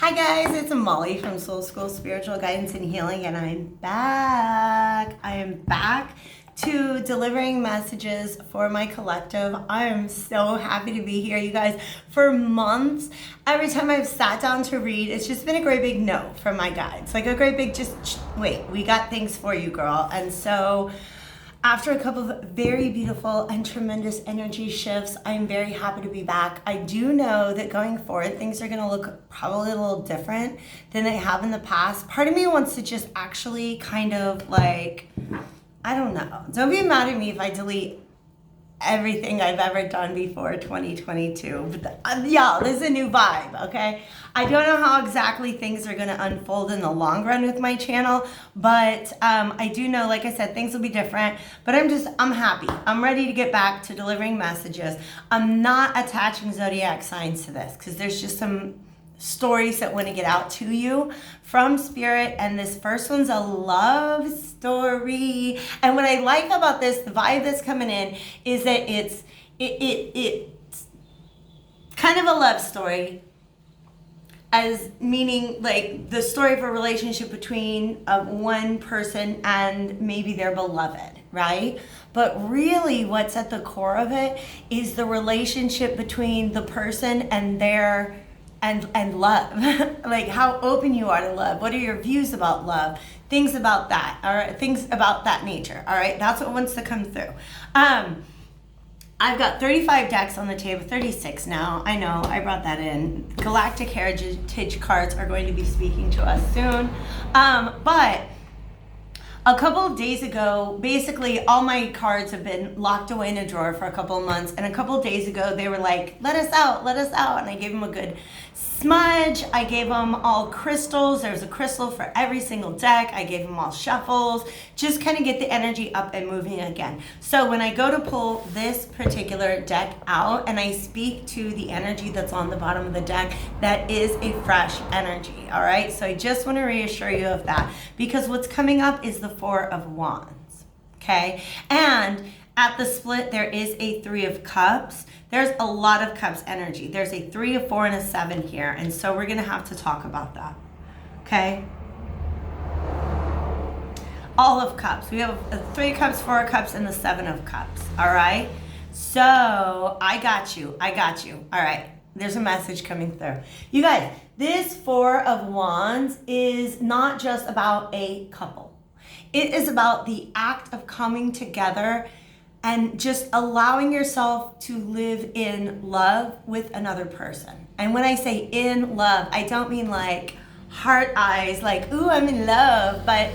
Hi guys, it's Molly from Soul School Spiritual Guidance and Healing, and I'm back. I am back to delivering messages for my collective. I am so happy to be here, you guys. For months, every time I've sat down to read, it's just been a great big no from my guides. Like a great big just, wait, we got things for you, girl. And so after a couple of very beautiful and tremendous energy shifts, I'm very happy to be back. I do know that going forward, things are going to look probably a little different than they have in the past. Part of me wants to just actually kind of like, I don't know. Don't be mad at me if I delete everything I've ever done before 2022. But y'all, this is a new vibe, okay? I don't know how exactly things are going to unfold in the long run with my channel, but I do know, like I said, things will be different, but I'm happy. I'm ready to get back to delivering messages. I'm not attaching zodiac signs to this because there's just some stories that want to get out to you from spirit, and this first one's a love story. And what I like about this, the vibe that's coming in, is that it's kind of a love story, as meaning like the story of a relationship between one person and maybe their beloved, right? But really what's at the core of it is the relationship between the person and their and love. Like how open you are to love. What are your views about love? Things about that, all right? Things about that nature, all right? That's what wants to come through. I've got 35 decks on the table, 36 now. I know, I brought that in. Galactic Heritage cards are going to be speaking to us soon. But a couple of days ago, basically all my cards have been locked away in a drawer for a couple of months. And a couple of days ago, they were like, let us out, let us out. And I gave them a good smudge. I gave them all crystals. There was a crystal for every single deck. I gave them all shuffles, just kind of get the energy up and moving again. So when I go to pull this particular deck out and I speak to the energy that's on the bottom of the deck, that is a fresh energy, all right? So I just want to reassure you of that, because what's coming up is the Four of Wands, okay? And at the split, there is a Three of Cups. There's a lot of Cups energy. There's a 3, a 4, and a 7 here. And so we're going to have to talk about that, okay? All of Cups. We have a 3 of Cups, 4 of Cups, and the 7 of Cups, all right? So I got you. All right. There's a message coming through. You guys, this Four of Wands is not just about a couple. It is about the act of coming together and just allowing yourself to live in love with another person. And when I say in love, I don't mean like heart eyes, like, ooh, I'm in love, but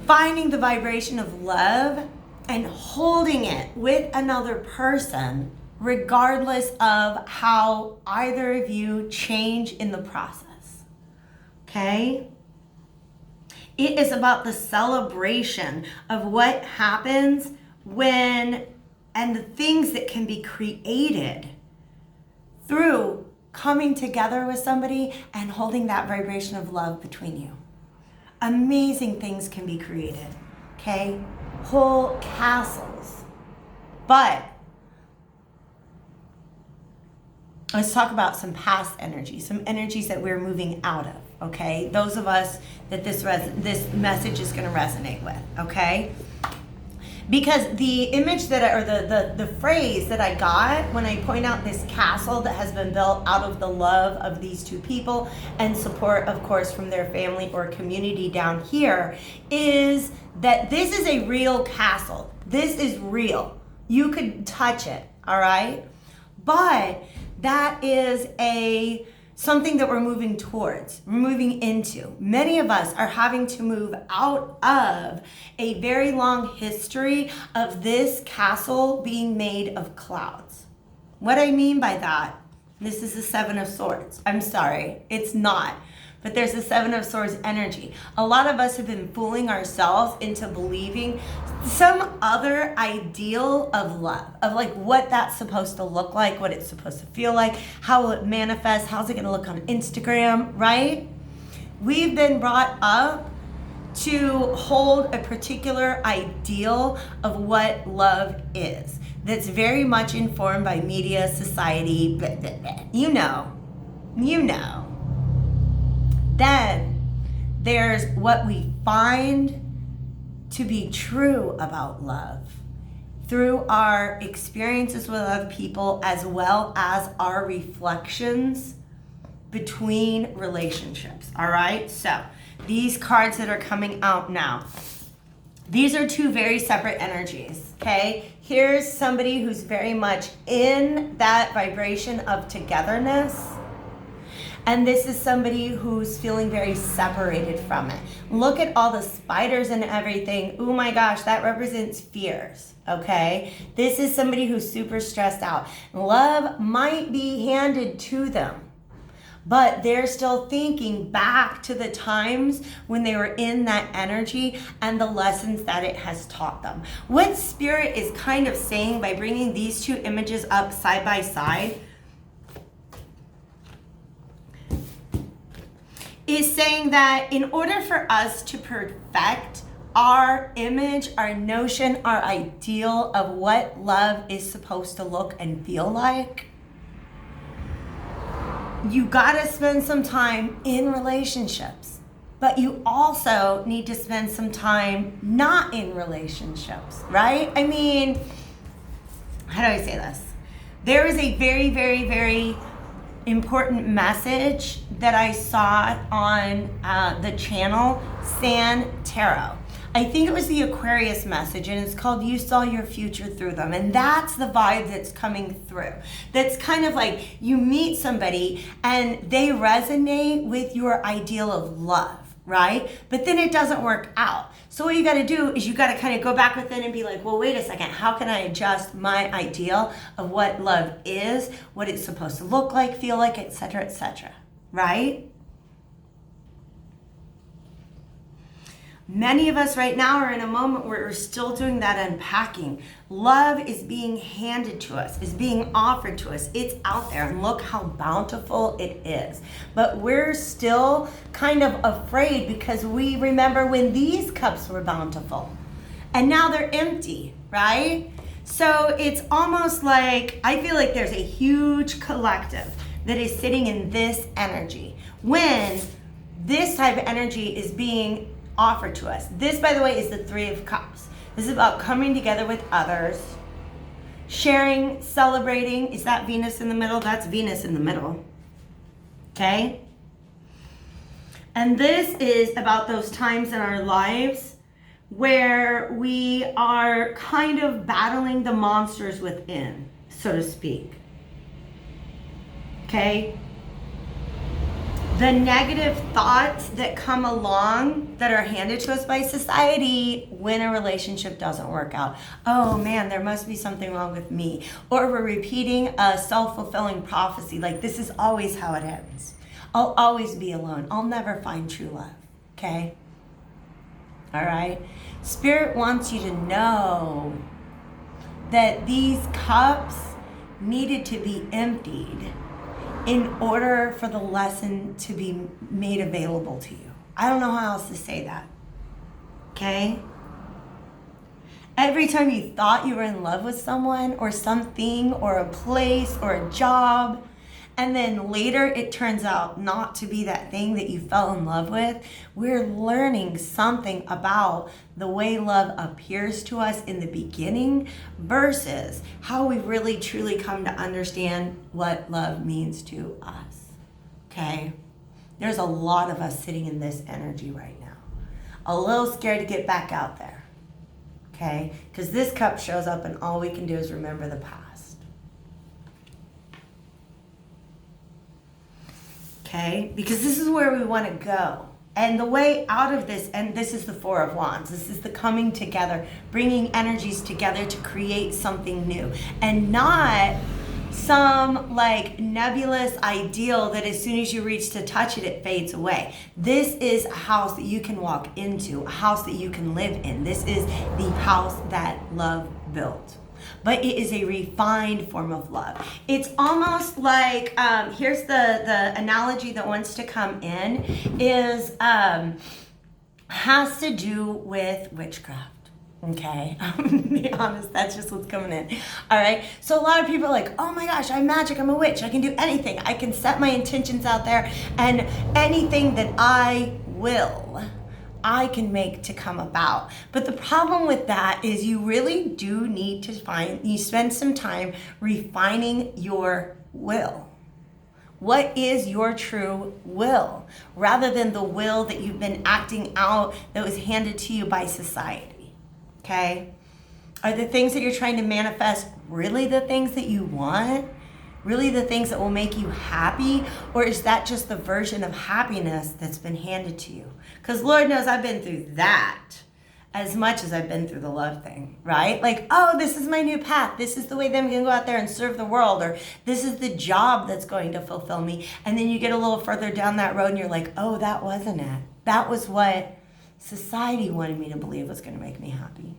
finding the vibration of love and holding it with another person, regardless of how either of you change in the process, okay? It is about the celebration of what happens when, and the things that can be created through coming together with somebody and holding that vibration of love between you. Amazing things can be created, okay? Whole castles. But let's talk about some past energies, some energies that we're moving out of, okay? Those of us that this message is going to resonate with, okay? Because the image that, or the phrase that I got when I point out this castle that has been built out of the love of these two people and support, of course, from their family or community down here, is that this is a real castle. This is real. You could touch it, all right? But that is something that we're moving towards, we're moving into. Many of us are having to move out of a very long history of this castle being made of clouds. What I mean by that, this is the Seven of Swords. I'm sorry, it's not. But there's the Seven of Swords energy. A lot of us have been fooling ourselves into believing some other ideal of love, of like what that's supposed to look like, what it's supposed to feel like, how will it manifest, how's it gonna look on Instagram, right? We've been brought up to hold a particular ideal of what love is. That's very much informed by media, society, blah, blah, blah. You know. Then there's what we find to be true about love through our experiences with other people, as well as our reflections between relationships. All right, so these cards that are coming out now, these are two very separate energies. Okay, here's somebody who's very much in that vibration of togetherness, and this is somebody who's feeling very separated from it. Look at all the spiders and everything. Oh my gosh, that represents fears, okay? This is somebody who's super stressed out. Love might be handed to them, but they're still thinking back to the times when they were in that energy and the lessons that it has taught them. What Spirit is kind of saying by bringing these two images up side by side is saying that in order for us to perfect our image, our notion, our ideal of what love is supposed to look and feel like, you gotta spend some time in relationships, but you also need to spend some time not in relationships, right? I mean, how do I say this? There is a very, very, very important message that I saw on the channel San Tarot. I think it was the Aquarius message, and it's called You Saw Your Future Through Them. And that's the vibe that's coming through. That's kind of like you meet somebody and they resonate with your ideal of love, right? But then it doesn't work out. So what you got to do is you got to kind of go back within and be like, well, wait a second. How can I adjust my ideal of what love is, what it's supposed to look like, feel like, etc., right? Many of us right now are in a moment where we're still doing that unpacking. Love is being handed to us, is being offered to us. It's out there, and look how bountiful it is. But we're still kind of afraid because we remember when these cups were bountiful, and now they're empty, right? So it's almost like, I feel like there's a huge collective that is sitting in this energy when this type of energy is being offered to us. This, by the way, is the Three of Cups. This is about coming together with others, sharing, celebrating. Is that Venus in the middle? That's Venus in the middle. Okay? And this is about those times in our lives where we are kind of battling the monsters within, so to speak. Okay? The negative thoughts that come along that are handed to us by society when a relationship doesn't work out. Oh man, there must be something wrong with me. Or we're repeating a self-fulfilling prophecy, like this is always how it ends. I'll always be alone. I'll never find true love. Okay? All right? Spirit wants you to know that these cups needed to be emptied in order for the lesson to be made available to you. I don't know how else to say that, okay? Every time you thought you were in love with someone or something or a place or a job, and then later it turns out not to be that thing that you fell in love with, we're learning something about the way love appears to us in the beginning versus how we really truly come to understand what love means to us, okay? There's a lot of us sitting in this energy right now. A little scared to get back out there, okay? Because this cup shows up and all we can do is remember the past. Okay, because this is where we want to go. And the way out of this, and this is the Four of Wands, this is the coming together, bringing energies together to create something new. And not some like nebulous ideal that as soon as you reach to touch it, it fades away. This is a house that you can walk into, a house that you can live in. This is the house that love built. But it is a refined form of love. It's almost like, here's the analogy that wants to come in, is has to do with witchcraft. Okay, I'm gonna be honest, that's just what's coming in. All right, so a lot of people are like, oh my gosh, I'm magic, I'm a witch, I can do anything. I can set my intentions out there, and anything that I will, I can make to come about. But the problem with that is you really do need to you spend some time refining your will. What is your true will, rather than the will that you've been acting out that was handed to you by society, okay? Are the things that you're trying to manifest really the things that you want? Really the things that will make you happy? Or is that just the version of happiness that's been handed to you? Because Lord knows I've been through that as much as I've been through the love thing, right? Like, oh, this is my new path. This is the way that I'm going to go out there and serve the world. Or this is the job that's going to fulfill me. And then you get a little further down that road and you're like, oh, that wasn't it. That was what society wanted me to believe was going to make me happy.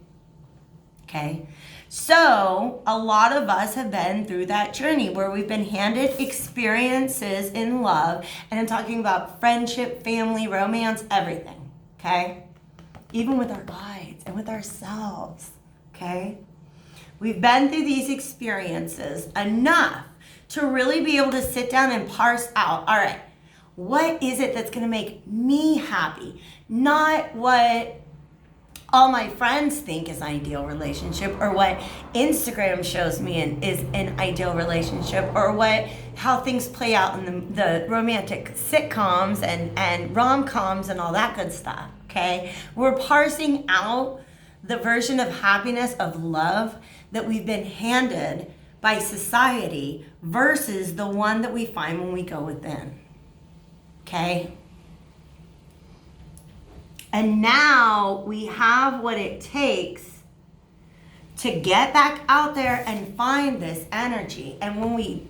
Okay? So a lot of us have been through that journey where we've been handed experiences in love. And I'm talking about friendship, family, romance, everything. Okay? Even with our guides and with ourselves, okay? We've been through these experiences enough to really be able to sit down and parse out, all right, what is it that's gonna make me happy? Not what all my friends think is an ideal relationship, or what Instagram shows me is an ideal relationship, or how things play out in the romantic sitcoms and rom-coms and all that good stuff. Okay, we're parsing out the version of happiness, of love that we've been handed by society versus the one that we find when we go within. Okay? And now we have what it takes to get back out there and find this energy. And when we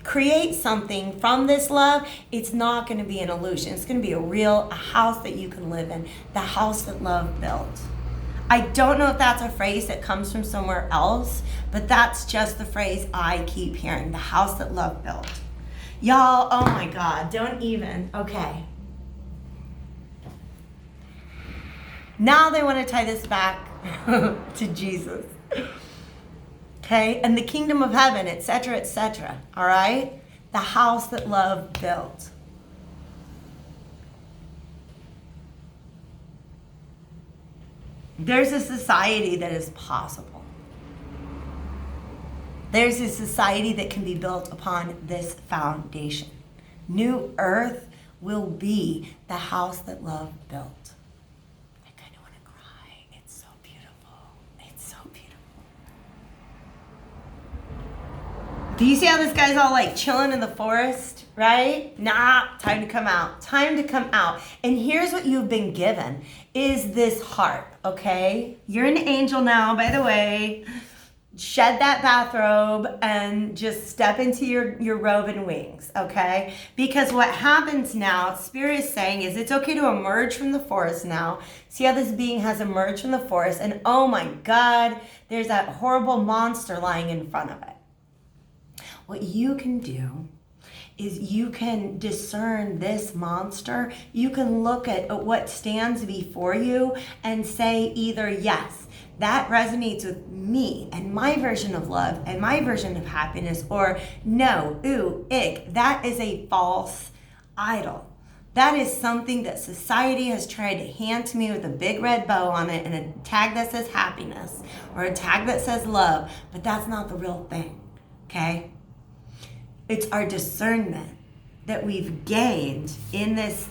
create something from this love, it's not going to be an illusion. It's going to be a house that you can live in, the house that love built. I don't know if that's a phrase that comes from somewhere else, but that's just the phrase I keep hearing, the house that love built. Y'all, oh my God, don't even, okay. Now they want to tie this back to Jesus. Okay, and the kingdom of heaven, etc., all right? The house that love built. There's a society that is possible. There's a society that can be built upon this foundation. New earth will be the house that love built. I kind of want to cry. It's so beautiful. It's so beautiful. Do you see how this guy's all like chilling in the forest, right? Nah, time to come out. Time to come out. And here's what you've been given, is this harp, okay? You're an angel now, by the way. Shed that bathrobe and just step into your robe and wings, okay? Because what happens now, Spirit is saying, is it's okay to emerge from the forest now. See how this being has emerged from the forest, and oh my God, there's that horrible monster lying in front of it. What you can do is you can discern this monster. You can look at what stands before you and say either, yes, that resonates with me and my version of love and my version of happiness, or no, ooh, ick, that is a false idol. That is something that society has tried to hand to me with a big red bow on it and a tag that says happiness or a tag that says love, but that's not the real thing, okay? It's our discernment that we've gained in this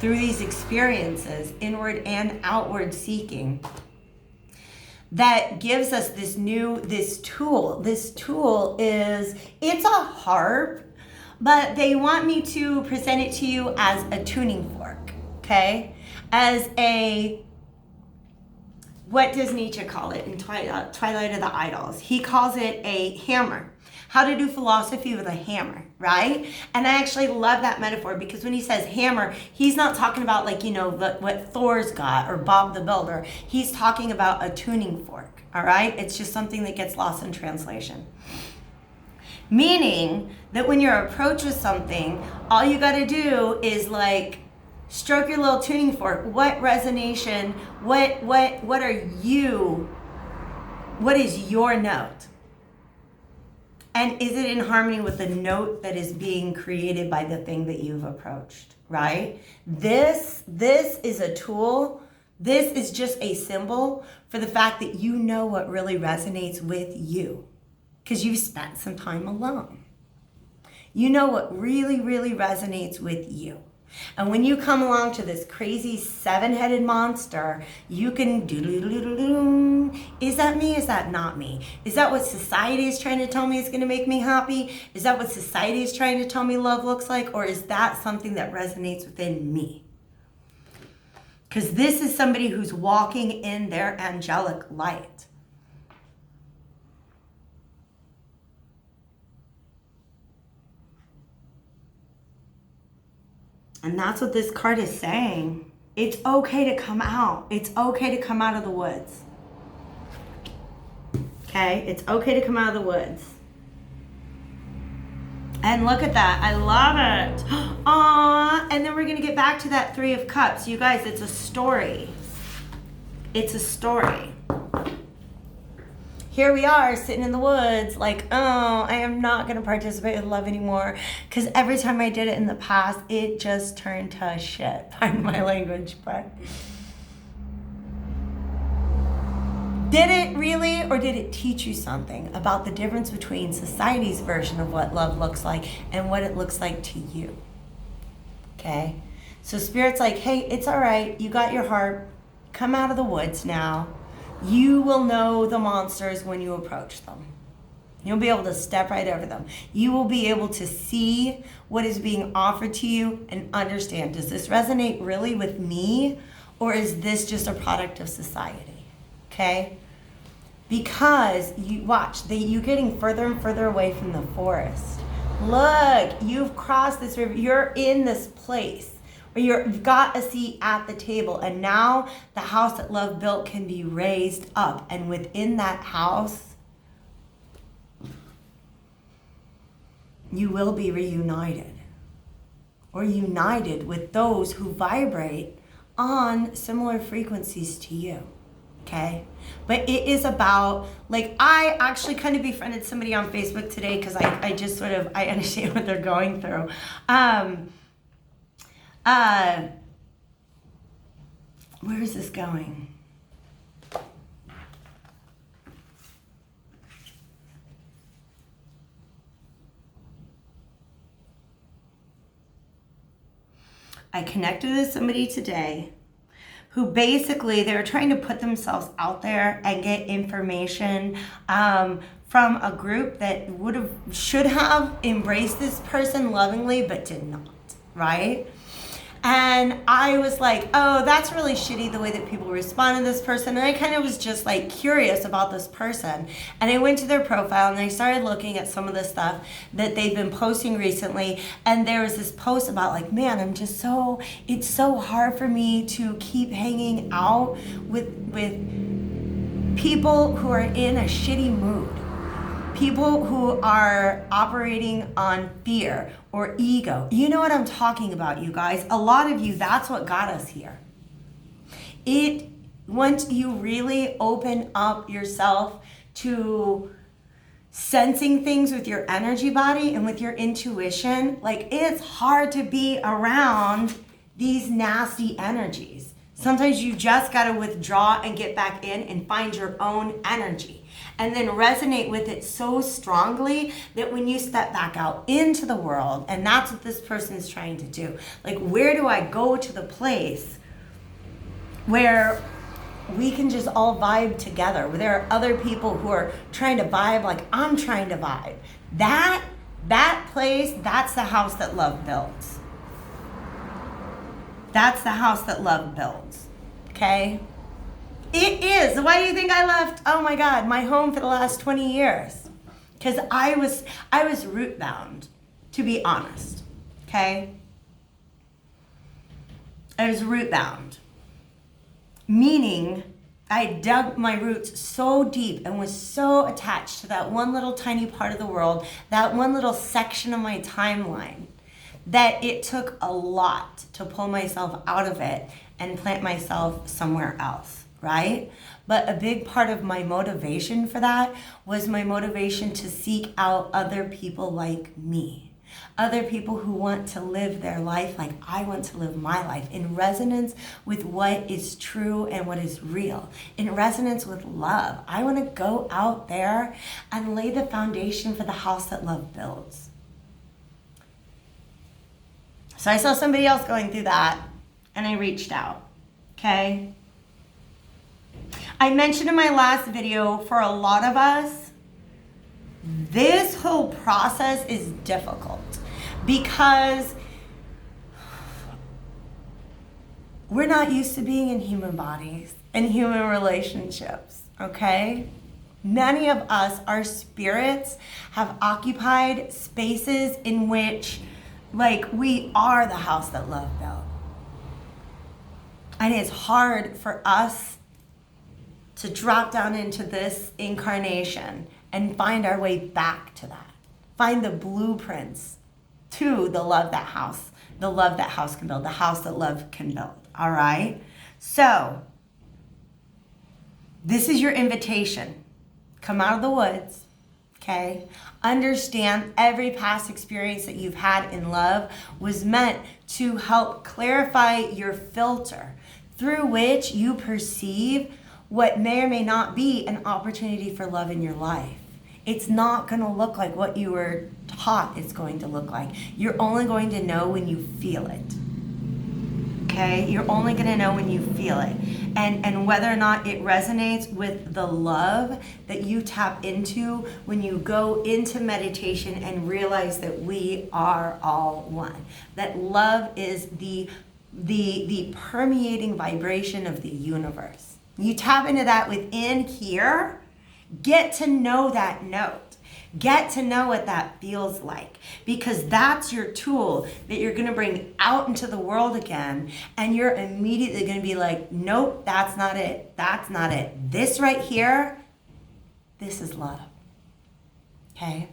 through these experiences, inward and outward seeking, that gives us this tool. This tool it's a harp, but they want me to present it to you as a tuning fork, okay? As what does Nietzsche call it in Twilight of the Idols? He calls it a hammer. How to do philosophy with a hammer, right? And I actually love that metaphor, because when he says hammer, he's not talking about what Thor's got or Bob the Builder. He's talking about a tuning fork, all right? It's just something that gets lost in translation. Meaning that when you're approached with something, all you got to do is Stroke your little tuning fork. What resonation, what are you, what is your note? And is it in harmony with the note that is being created by the thing that you've approached, right? This is a tool. This is just a symbol for the fact that you know what really resonates with you because you've spent some time alone. You know what really, really resonates with you. And when you come along to this crazy 7-headed monster, you can do. Is that me? Is that not me? Is that what society is trying to tell me is going to make me happy? Is that what society is trying to tell me love looks like? Or is that something that resonates within me? Because this is somebody who's walking in their angelic light. And that's what this card is saying. It's okay to come out. It's okay to come out of the woods. Okay? It's okay to come out of the woods. And look at that. I love it. Aww. And then we're going to get back to that 3 of Cups. You guys, it's a story. It's a story. Here we are sitting in the woods like, oh, I am not going to participate in love anymore because every time I did it in the past, it just turned to shit. Pardon my language, but did it really, or did it teach you something about the difference between society's version of what love looks like and what it looks like to you? Okay? So Spirit's like, hey, it's all right. You got your heart. Come out of the woods now. You will know the monsters when you approach them. You'll be able to step right over them. You will be able to see what is being offered to you and understand, does this resonate really with me, or is this just a product of society? Okay? Because you watch, you're getting further and further away from the forest. Look, you've crossed this river. You're in this place. You've got a seat at the table, and now the house that love built can be raised up, and within that house you will be reunited or united with those who vibrate on similar frequencies to you. Okay? But it is about, like, I actually kind of befriended somebody on Facebook today because I just sort of, I understand what they're going through. Where is this going? I connected with somebody today who basically, they were trying to put themselves out there and get information from a group that should have embraced this person lovingly but did not, right? And I was like, oh, that's really shitty the way that people respond to this person. And I kind of was just like curious about this person. And I went to their profile and I started looking at some of the stuff that they've been posting recently. And there was this post about like, man, it's so hard for me to keep hanging out with people who are in a shitty mood. People who are operating on fear or ego. You know what I'm talking about, you guys. A lot of you, that's what got us here. Once you really open up yourself to sensing things with your energy body and with your intuition, like, it's hard to be around these nasty energies. Sometimes you just got to withdraw and get back in and find your own energy. And then resonate with it so strongly that when you step back out into the world, and that's what this person is trying to do. Like, where do I go to the place where we can just all vibe together, where there are other people who are trying to vibe like I'm trying to vibe? That place, that's the house that love builds. That's the house that love builds, okay? It is. Why do you think I left, oh my God, my home for the last 20 years? Because I was root bound, to be honest, okay? I was root bound, meaning I dug my roots so deep and was so attached to that one little tiny part of the world, that one little section of my timeline, that it took a lot to pull myself out of it and plant myself somewhere else, right? But a big part of my motivation for that was my motivation to seek out other people like me. Other people who want to live their life like I want to live my life, in resonance with what is true and what is real, in resonance with love. I want to go out there and lay the foundation for the house that love builds. So I saw somebody else going through that, and I reached out, okay? I mentioned in my last video, for a lot of us, this whole process is difficult because we're not used to being in human bodies and human relationships, okay? Many of us, our spirits, have occupied spaces in which, like, we are the house that love built. And it's hard for us to drop down into this incarnation and find our way back to that. Find the blueprints to the love that house can build, the house that love can build, all right? So, this is your invitation. Come out of the woods, okay? Understand every past experience that you've had in love was meant to help clarify your filter through which you perceive what may or may not be an opportunity for love in your life. It's not going to look like what you were taught it's going to look like. You're only going to know when you feel it. Okay? You're only going to know when you feel it. And whether or not it resonates with the love that you tap into when you go into meditation and realize that we are all one. That love is the permeating vibration of the universe. You tap into that within here, get to know that note. Get to know what that feels like, because that's your tool that you're going to bring out into the world again, and you're immediately going to be like, nope, that's not it. That's not it. This right here, this is love. Okay?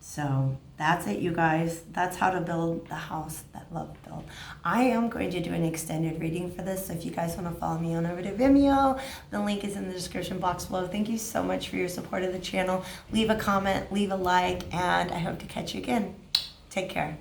So that's it, you guys. That's how to build the house that love built. I am going to do an extended reading for this, so if you guys want to follow me on over to Vimeo, the link is in the description box below. Thank you so much for your support of the channel. Leave a comment, leave a like, and I hope to catch you again. Take care.